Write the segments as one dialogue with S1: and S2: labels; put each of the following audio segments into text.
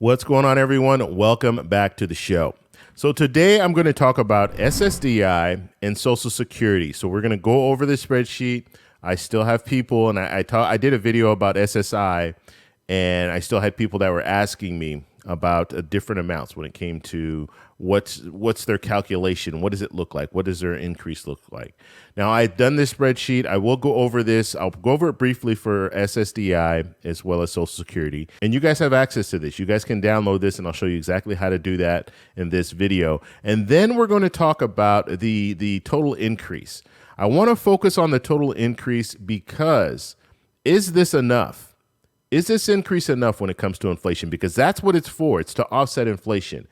S1: What's going on, everyone? Welcome back to the show. So today I'm going to talk about SSDI and Social Security. So we're going to go over the spreadsheet. I still have people, and I did a video about SSI, and I still had people that were asking me about different amounts when it came to what's their calculation, what does it look like, what does their increase look like. Now, I've done this spreadsheet. I will go over this. I'll go over it briefly for SSDI as well as Social Security, and you guys have access to this. You guys can download this, and I'll show you exactly how to do that in this video. And then we're going to talk about the total increase. I want to focus on the total increase because is this enough? Is this increase enough when it comes to inflation? Because that's what it's for. It's to offset inflation.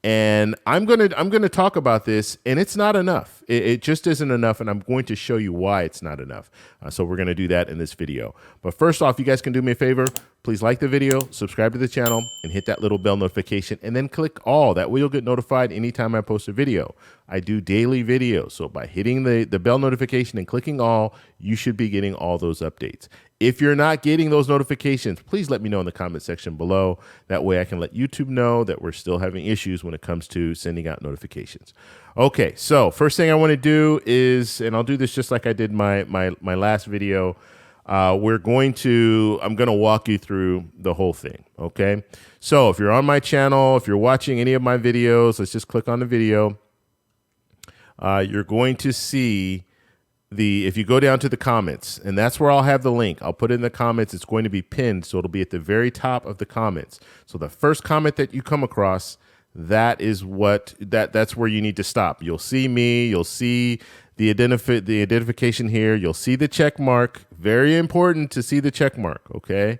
S1: And I'm gonna talk about this, and it's not enough. It just isn't enough, and I'm going to show you why it's not enough. So we're gonna do that in this video. But first off, you guys can do me a favor. Please like the video, subscribe to the channel, and hit that little bell notification, and then click all. That way you'll get notified anytime I post a video. I do daily videos, so by hitting the bell notification and clicking all, you should be getting all those updates. If you're not getting those notifications, please let me know in the comment section below. That way I can let YouTube know that we're still having issues when it comes to sending out notifications. Okay, so first thing I want to do is, and I'll do this just like I did my last video, I'm going to walk you through the whole thing, okay? So if you're on my channel, if you're watching any of my videos, let's just click on the video. You're going to see if you go down to the comments, and that's where I'll have the link. I'll put it in the comments. It's going to be pinned, so it'll be at the very top of the comments. So the first comment that you come across, that's where you need to stop. You'll see me, you'll see the identification here, you'll see the check mark. Very important to see the check mark, okay?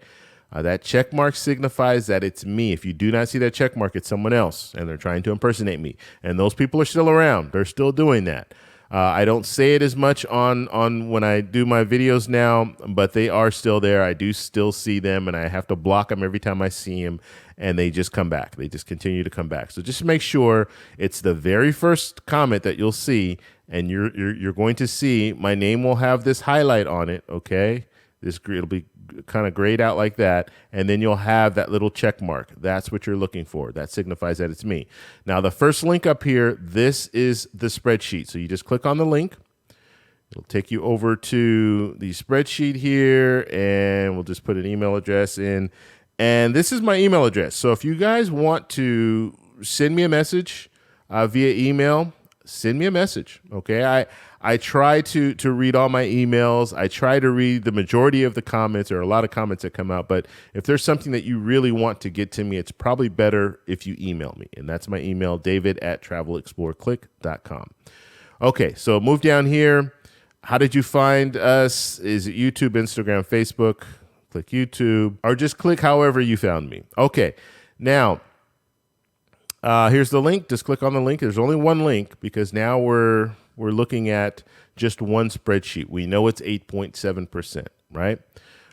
S1: That check mark signifies that it's me. If you do not see that check mark, it's someone else, and they're trying to impersonate me. And those people are still around. They're still doing that. I don't say it as much on when I do my videos now, but they are still there. I do still see them, and I have to block them every time I see them, and they just come back. They just continue to come back. So just make sure it's the very first comment that you'll see, and you're going to see my name will have this highlight on it, okay? It'll be kind of grayed out like that, and then you'll have that little check mark. That's what you're looking for. That signifies that it's me. Now, the first link up here, this is the spreadsheet. So you just click on the link. It'll take you over to the spreadsheet here, and we'll just put an email address in. And this is my email address. So if you guys want to send me a message via email, send me a message, okay? I try to read all my emails. I try to read the majority of the comments. There are a lot of comments that come out, but if there's something that you really want to get to me, it's probably better if you email me, and that's my email, david@travelexplorerclick.com. Okay, so move down here. How did you find us? Is it YouTube, Instagram, Facebook? Click YouTube, or just click however you found me. Okay, now, here's the link. Just click on the link. There's only one link because now we're looking at just one spreadsheet. We know it's 8.7%, right?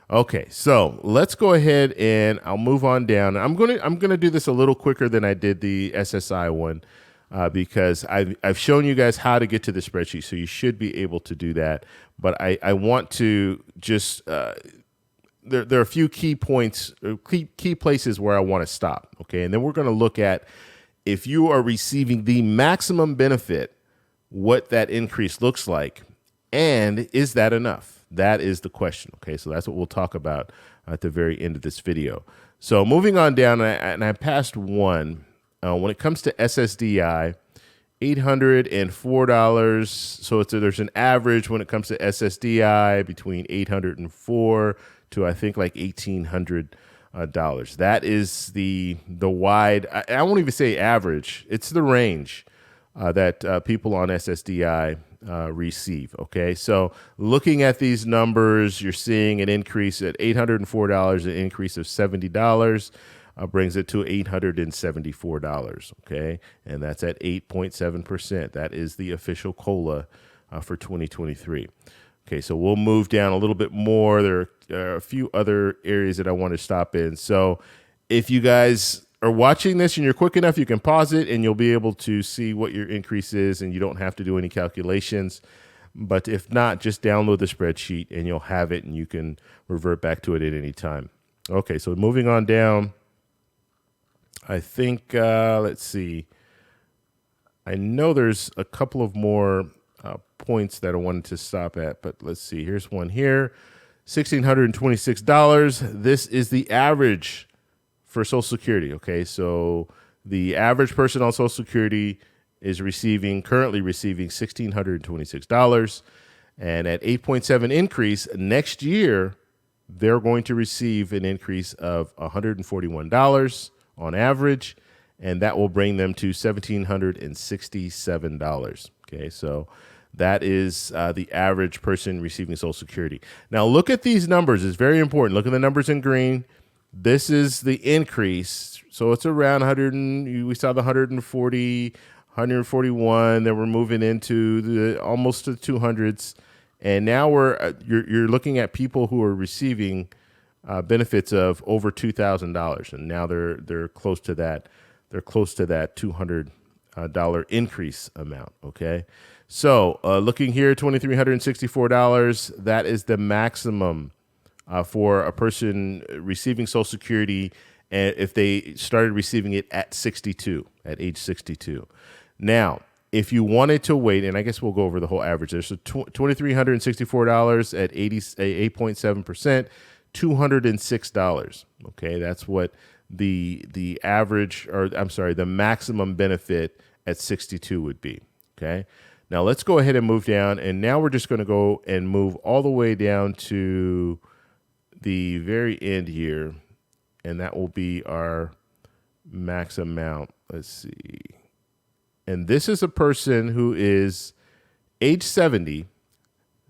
S1: Okay, so let's go ahead and I'll move on down. I'm gonna do this a little quicker than I did the SSI one because I've shown you guys how to get to the spreadsheet, so you should be able to do that. But I want to just there are a few key points, key places where I want to stop. Okay, and then we're going to look at if you are receiving the maximum benefit, what that increase looks like, and is that enough? That is the question, okay? So that's what we'll talk about at the very end of this video. So moving on down, and I passed one. When it comes to SSDI, $804. So there's an average when it comes to SSDI between $804 to I think like $1,800. That is the wide, I won't even say average, it's the range that people on SSDI receive, okay? So looking at these numbers, you're seeing an increase at $804, an increase of $70 brings it to $874, okay? And that's at 8.7%. That is the official COLA for 2023. Okay, so we'll move down a little bit more. There are a few other areas that I want to stop in. So if you guys are watching this and you're quick enough, you can pause it and you'll be able to see what your increase is, and you don't have to do any calculations. But if not, just download the spreadsheet and you'll have it and you can revert back to it at any time. Okay, so moving on down. I think, let's see. I know there's a couple of more points that I wanted to stop at, but let's see. Here's one here. $1,626. This is the average for Social Security. Okay, so the average person on Social Security is currently receiving $1,626, and at 8.7 increase next year, they're going to receive an increase of $141 on average, and that will bring them to $1,767. Okay, so that is the average person receiving Social Security. Now, look at these numbers. It's very important. Look at the numbers in green. This is the increase. So it's around 100. We saw the 140, 141. Then we're moving into almost to 200s. And now you're looking at people who are receiving benefits of over $2,000. And now they're close to that. They're close to that $200 increase amount. Okay. So looking here, $2,364, that is the maximum for a person receiving Social Security if they started receiving it at age 62. Now, if you wanted to wait, and I guess we'll go over the whole average there, so $2,364 at 8.7%, $206. Okay, that's what the average, or I'm sorry, the maximum benefit at 62 would be. Okay. Now let's go ahead and move down, and now we're just going to go and move all the way down to the very end here, and that will be our max amount. Let's see. And this is a person who is age 70.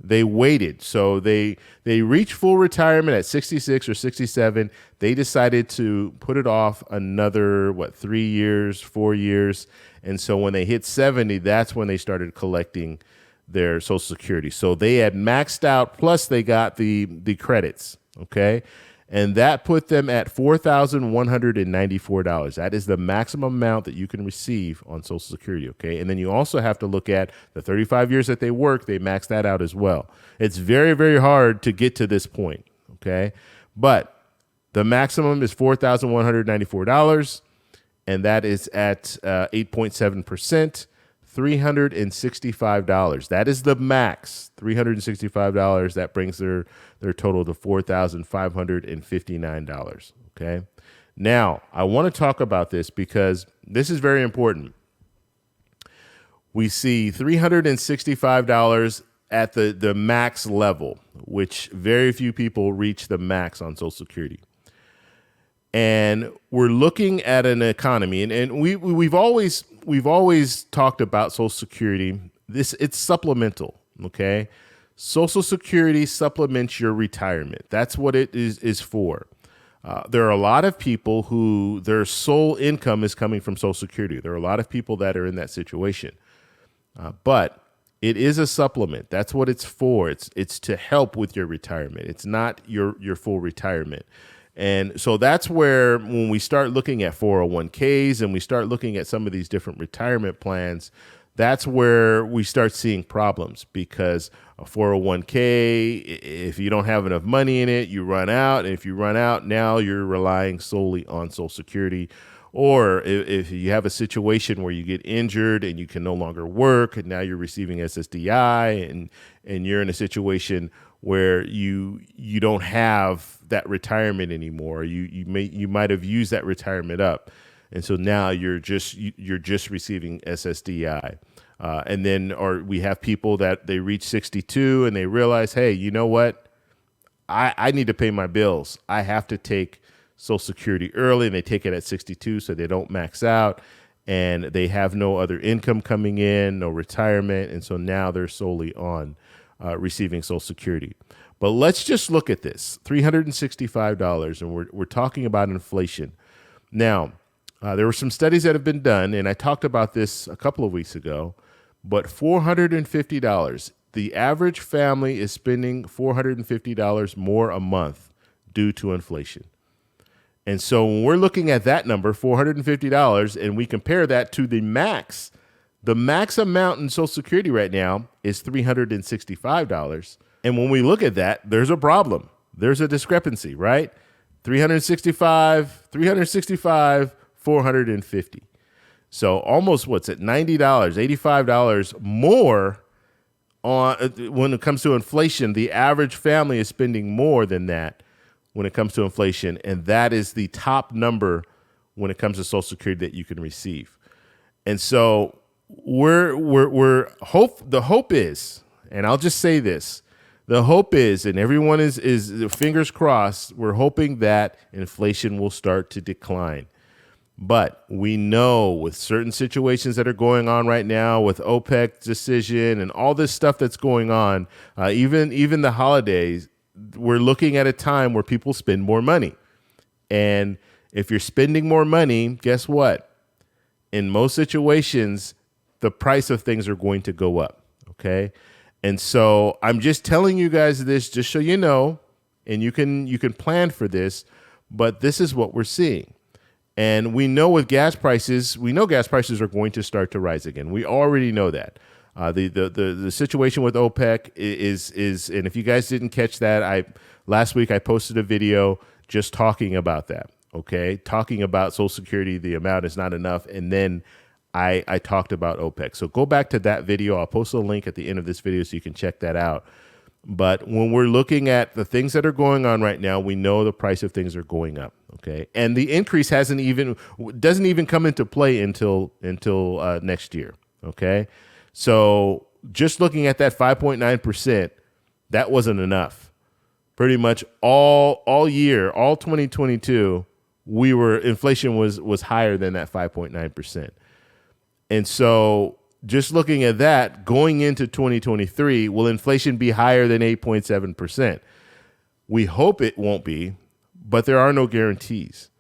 S1: They waited. So they reached full retirement at 66 or 67. They decided to put it off another, 3 years, 4 years. And so when they hit 70, that's when they started collecting their Social Security. So they had maxed out, plus they got the credits, okay? And that put them at $4,194. That is the maximum amount that you can receive on Social Security, okay? And then you also have to look at the 35 years that they work. They max that out as well. It's very, very hard to get to this point, okay? But the maximum is $4,194, and that is at 8.7%. $365. That is the max, $365. That brings their total to $4,559. Okay. Now, I want to talk about this because this is very important. We see $365 at the max level, which very few people reach the max on Social Security. And we're looking at an economy, and we've always talked about Social Security. It's supplemental, okay? Social Security supplements your retirement. That's what it is for. There are a lot of people who their sole income is coming from Social Security. There are a lot of people that are in that situation, but it is a supplement. That's what it's for. It's to help with your retirement. It's not your full retirement. And so that's where when we start looking at 401ks and we start looking at some of these different retirement plans, that's where we start seeing problems, because a 401k, if you don't have enough money in it, you run out. And if you run out, now you're relying solely on Social Security. Or if you have a situation where you get injured and you can no longer work, and now you're receiving SSDI, and you're in a situation where you don't have that retirement anymore. You might have used that retirement up, and so now you're just receiving SSDI. And then, or we have people that they reach 62 and they realize, hey, you know what? I need to pay my bills. I have to take Social Security early, and they take it at 62 so they don't max out, and they have no other income coming in, no retirement, and so now they're solely on receiving Social Security. But let's just look at this, $365, and we're talking about inflation. Now, there were some studies that have been done, and I talked about this a couple of weeks ago, but $450, the average family is spending $450 more a month due to inflation. And so when we're looking at that number, $450, and we compare that to the max amount in Social Security right now is $365. And when we look at that, there's a problem. There's a discrepancy, right? 365, $450. So almost, what's it, $90, $85 more on when it comes to inflation. The average family is spending more than that when it comes to inflation, and that is the top number when it comes to Social Security that you can receive. And so the hope is, and I'll just say this, the hope is, and everyone is fingers crossed, we're hoping that inflation will start to decline. But we know with certain situations that are going on right now, with OPEC's decision and all this stuff that's going on, even the holidays, we're looking at a time where people spend more money. And if you're spending more money, guess what? In most situations, the price of things are going to go up, okay? And so I'm just telling you guys this just so you know, and you can plan for this, but this is what we're seeing. And we know with gas prices, gas prices are going to start to rise again. We already know that. The situation with OPEC is, and if you guys didn't catch that, last week I posted a video just talking about that, okay? Talking about Social Security, the amount is not enough, and then I talked about OPEC. So go back to that video. I'll post a link at the end of this video so you can check that out. But when we're looking at the things that are going on right now, we know the price of things are going up, okay? And the increase doesn't even come into play until next year, okay? So just looking at that 5.9%, that wasn't enough. Pretty much all year, all 2022, inflation was higher than that 5.9%. And so just looking at that, going into 2023, will inflation be higher than 8.7%? We hope it won't be, but there are no guarantees.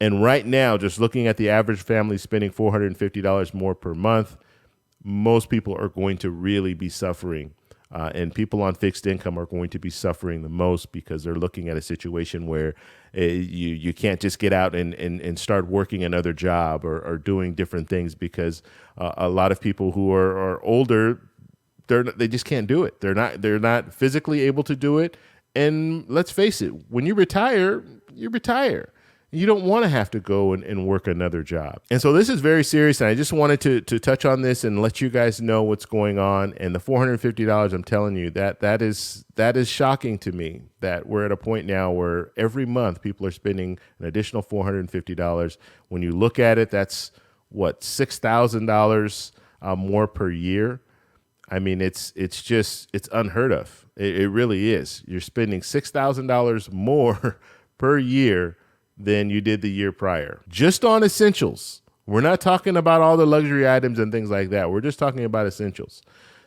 S1: And right now, just looking at the average family spending $450 more per month, most people are going to really be suffering. And people on fixed income are going to be suffering the most because they're looking at a situation where you can't just get out and start working another job or doing different things because a lot of people who are older, they just can't do it. They're not physically able to do it. And let's face it, when you retire, you retire. You don't want to have to go and work another job. And so this is very serious, and I just wanted to touch on this and let you guys know what's going on. And the $450, I'm telling you, that is shocking to me that we're at a point now where every month people are spending an additional $450. When you look at it, that's what, $6,000 more per year. I mean, it's unheard of. It really is. You're spending $6,000 more per year than you did the year prior, just on essentials. We're not talking about all the luxury items and things like that. We're just talking about essentials.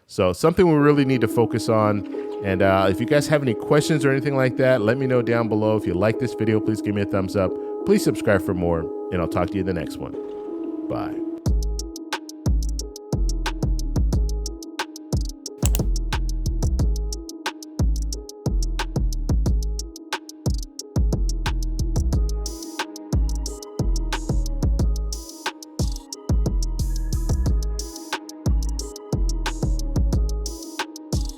S1: So something we really need to focus on. And if you guys have any questions or anything like that, let me know down below. If you like this video, please give me a thumbs up. Please subscribe for more, and I'll talk to you in the next one. Bye.